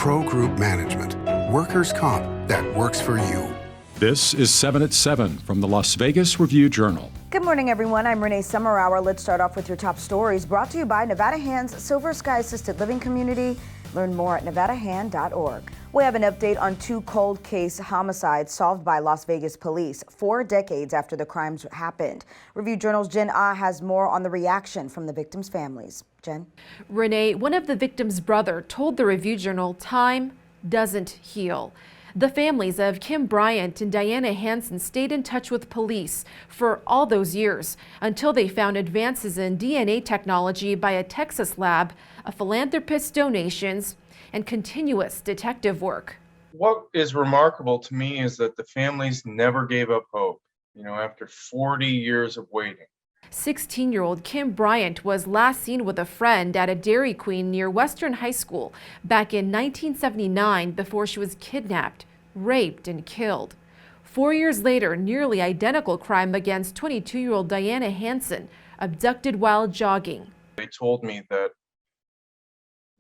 Pro Group Management. Workers' comp that works for you. This is 7 at 7 from the Las Vegas Review-Journal. Good morning, everyone. I'm Renee Summerhour. Let's start off with your top stories brought to you by Nevada Hand's Silver Sky Assisted Living Community. Learn more at nevadahand.org. We have an update on two cold case homicides solved by Las Vegas police 4 decades after the crimes happened. Review-Journal's Jen Ah has more on the reaction from the victims' families. Jen? Renee, one of the victims' brother told the Review-Journal time doesn't heal. The families of Kim Bryant and Diana Hansen stayed in touch with police for all those years until they found advances in DNA technology by a Texas lab, a philanthropist's donations, and continuous detective work. What is remarkable to me is that the families never gave up hope, after 40 years of waiting. 16-year-old Kim Bryant was last seen with a friend at a Dairy Queen near Western High School back in 1979 before she was kidnapped, raped, and killed. 4 years later, nearly identical crime against 22-year-old Diana Hansen, abducted while jogging. They told me that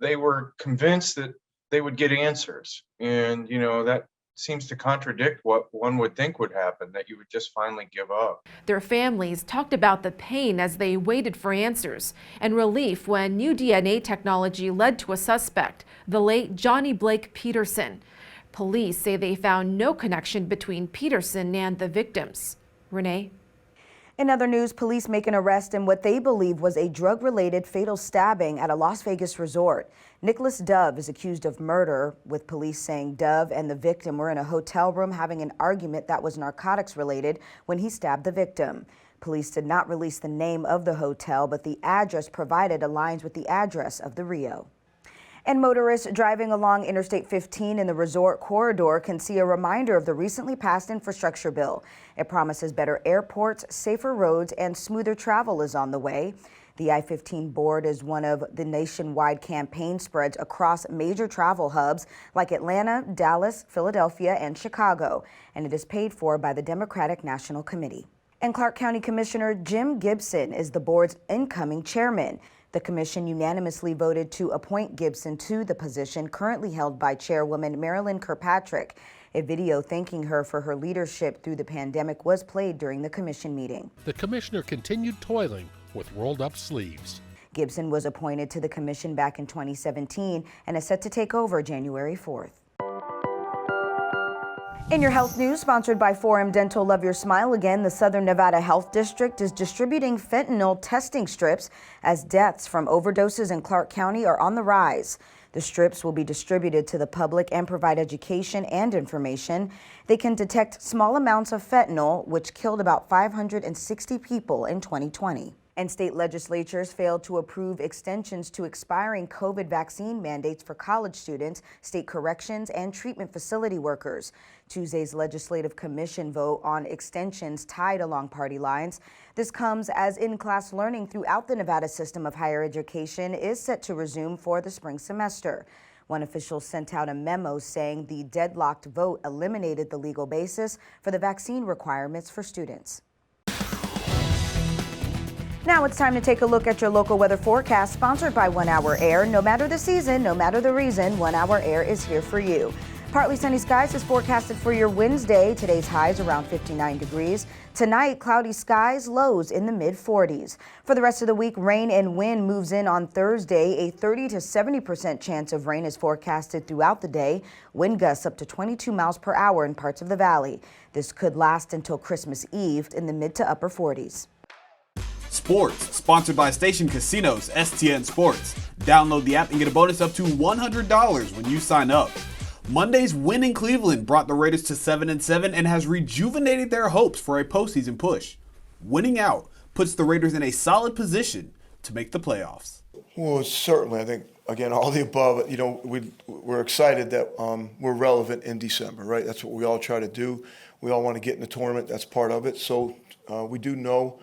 they were convinced that they would get answers. And, that seems to contradict what one would think would happen, that you would just finally give up. Their families talked about the pain as they waited for answers and relief when new DNA technology led to a suspect, the late Johnny Blake Peterson. Police say they found no connection between Peterson and the victims. Renee? In other news, police make an arrest in what they believe was a drug-related fatal stabbing at a Las Vegas resort. Nicholas Dove is accused of murder, with police saying Dove and the victim were in a hotel room having an argument that was narcotics-related when he stabbed the victim. Police did not release the name of the hotel, but the address provided aligns with the address of the Rio. And motorists driving along Interstate 15 in the resort corridor can see a reminder of the recently passed infrastructure bill. It promises better airports, safer roads, and smoother travel is on the way. The I15 Board is one of the nationwide campaign spreads across major travel hubs like Atlanta, Dallas, Philadelphia, and Chicago, and it is paid for by the Democratic National Committee. And Clark County Commissioner Jim Gibson is the board's incoming chairman. The commission unanimously voted to appoint Gibson to the position currently held by Chairwoman Marilyn Kirkpatrick. A video thanking her for her leadership through the pandemic was played during the commission meeting. The commissioner continued toiling with rolled-up sleeves. Gibson was appointed to the commission back in 2017 and is set to take over January 4th. In your health news, sponsored by 4M Dental, Love Your Smile Again, the Southern Nevada Health District is distributing fentanyl testing strips as deaths from overdoses in Clark County are on the rise. The strips will be distributed to the public and provide education and information. They can detect small amounts of fentanyl, which killed about 560 people in 2020. And state legislatures failed to approve extensions to expiring COVID vaccine mandates for college students, state corrections, and treatment facility workers. Tuesday's Legislative Commission vote on extensions tied along party lines. This comes as in-class learning throughout the Nevada system of higher education is set to resume for the spring semester. One official sent out a memo saying the deadlocked vote eliminated the legal basis for the vaccine requirements for students. Now it's time to take a look at your local weather forecast, sponsored by 1 Hour Air. No matter the season, no matter the reason, 1 Hour Air is here for you. Partly sunny skies is forecasted for your Wednesday. Today's highs around 59 degrees. Tonight, cloudy skies, lows in the mid-40s. For the rest of the week, rain and wind moves in on Thursday. A 30 to 70% chance of rain is forecasted throughout the day. Wind gusts up to 22 miles per hour in parts of the valley. This could last until Christmas Eve in the mid to upper 40s. Sports, sponsored by Station Casinos, STN Sports. Download the app and get a bonus up to $100 when you sign up. Monday's win in Cleveland brought the Raiders to 7-7 and has rejuvenated their hopes for a postseason push. Winning out puts the Raiders in a solid position to make the playoffs. Well, certainly, I think, again, all the above, we're excited that we're relevant in December, right? That's what we all try to do. We all want to get in the tournament. That's part of it. So we do know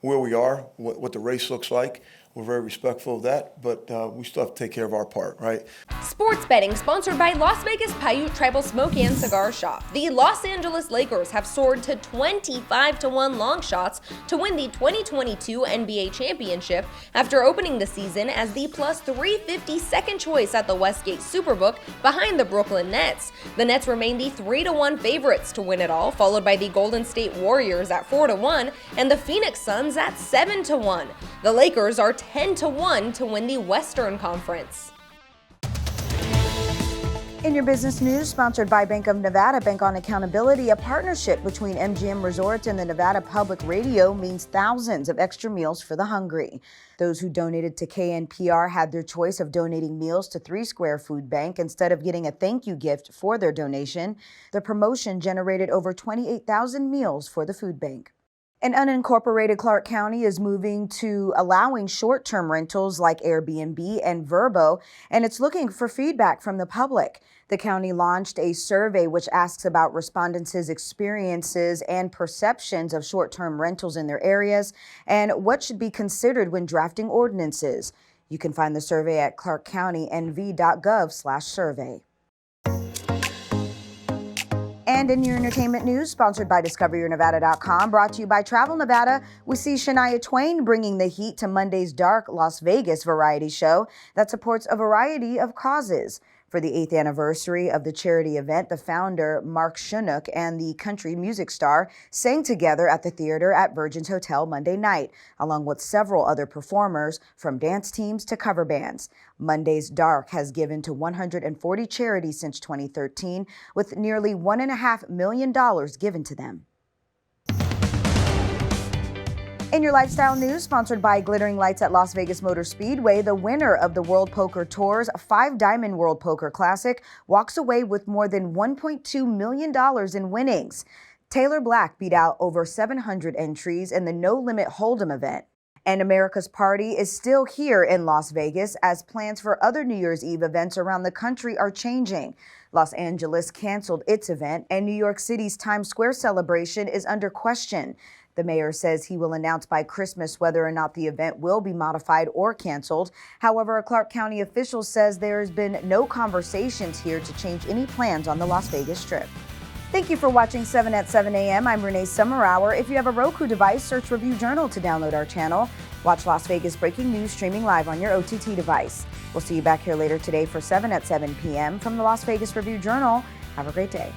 where we are, what the race looks like. We're very respectful of that, but we still have to take care of our part, right? Sports betting sponsored by Las Vegas Paiute Tribal Smoke and Cigar Shop. The Los Angeles Lakers have soared to 25-1 long shots to win the 2022 NBA championship after opening the season as the plus 350 second choice at the Westgate Superbook behind the Brooklyn Nets. The Nets remain the 3-1 favorites to win it all, followed by the Golden State Warriors at 4-1 and the Phoenix Suns at 7-1. The Lakers are 10-1 to win the Western Conference. In your business news, sponsored by Bank of Nevada, Bank on Accountability, a partnership between MGM Resorts and the Nevada Public Radio means thousands of extra meals for the hungry. Those who donated to KNPR had their choice of donating meals to 3 Square Food Bank instead of getting a thank you gift for their donation. The promotion generated over 28,000 meals for the food bank. An unincorporated Clark County is moving to allowing short-term rentals like Airbnb and Vrbo, and it's looking for feedback from the public. The county launched a survey which asks about respondents' experiences and perceptions of short-term rentals in their areas and what should be considered when drafting ordinances. You can find the survey at clarkcountynv.gov/survey. And in your entertainment news, sponsored by DiscoverYourNevada.com, brought to you by Travel Nevada, we see Shania Twain bringing the heat to Monday's dark Las Vegas variety show that supports a variety of causes. For the 8th anniversary of the charity event, the founder, Mark Shunock, and the country music star sang together at the theater at Virgin's Hotel Monday night, along with several other performers, from dance teams to cover bands. Monday's Dark has given to 140 charities since 2013, with nearly $1.5 million given to them. In your lifestyle news, sponsored by Glittering Lights at Las Vegas Motor Speedway, the winner of the World Poker Tour's 5-Diamond World Poker Classic walks away with more than $1.2 million in winnings. Taylor Black beat out over 700 entries in the No Limit Hold'em event. And America's Party is still here in Las Vegas as plans for other New Year's Eve events around the country are changing. Los Angeles canceled its event, and New York City's Times Square celebration is under question. The mayor says he will announce by Christmas whether or not the event will be modified or canceled. However, a Clark County official says there has been no conversations here to change any plans on the Las Vegas Strip. Thank you for watching 7 at 7 a.m. I'm Renee Summerhour. If you have a Roku device, search Review Journal to download our channel. Watch Las Vegas breaking news streaming live on your OTT device. We'll see you back here later today for 7 at 7 p.m. from the Las Vegas Review Journal. Have a great day.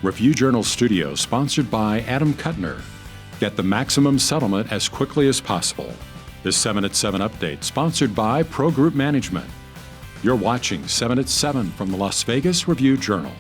Review Journal Studio, sponsored by Adam Kuttner. Get the maximum settlement as quickly as possible. This 7 at 7 update, sponsored by Pro Group Management. You're watching 7 at 7 from the Las Vegas Review Journal.